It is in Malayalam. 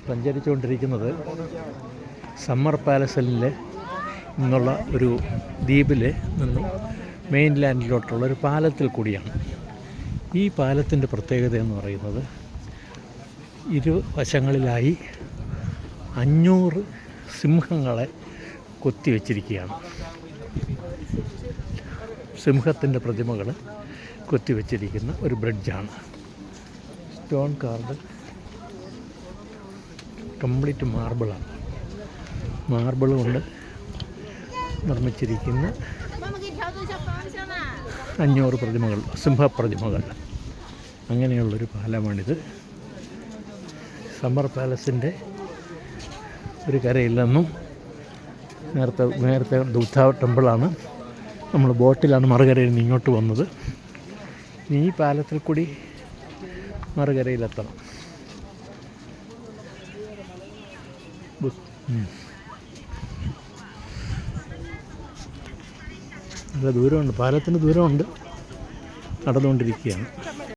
സഞ്ചരിച്ചുകൊണ്ടിരിക്കുന്നത് സമ്മർ പാലസിലെ നിന്നുള്ള ഒരു ദ്വീപിൽ നിന്നും മെയിൻലാൻഡിലോട്ടുള്ളൊരു പാലത്തിൽ കൂടിയാണ്. ഈ പാലത്തിൻ്റെ പ്രത്യേകത എന്ന് പറയുന്നത് ഇരുവശങ്ങളിലായി 500 സിംഹങ്ങളെ കൊത്തിവെച്ചിരിക്കുകയാണ്. സിംഹത്തിൻ്റെ പ്രതിമകൾ കൊത്തിവെച്ചിരിക്കുന്ന ഒരു ബ്രിഡ്ജാണ്. സ്റ്റോൺ കാർഡ് കംപ്ലീറ്റ് മാർബിളാണ്. മാർബിൾ കൊണ്ട് നിർമ്മിച്ചിരിക്കുന്ന 500 പ്രതിമകൾ, സിംഹപ്രതിമകൾ. അങ്ങനെയുള്ളൊരു പാലമാണിത്. സമ്മർ പാലസിൻ്റെ ഒരു കരയിൽ നിന്നും നേരത്തെ ബുദ്ധ ടെമ്പിളാണ്. നമ്മൾ ബോട്ടിലാണ് മറുകരയിൽ നിന്ന് ഇങ്ങോട്ട് വന്നത്. ഈ പാലത്തിൽ കൂടി മറുകരയിലെത്തണം. നല്ല ദൂരമുണ്ട്, പാലത്തിന് ദൂരമുണ്ട്. നടന്നുകൊണ്ടിരിക്കുകയാണ്.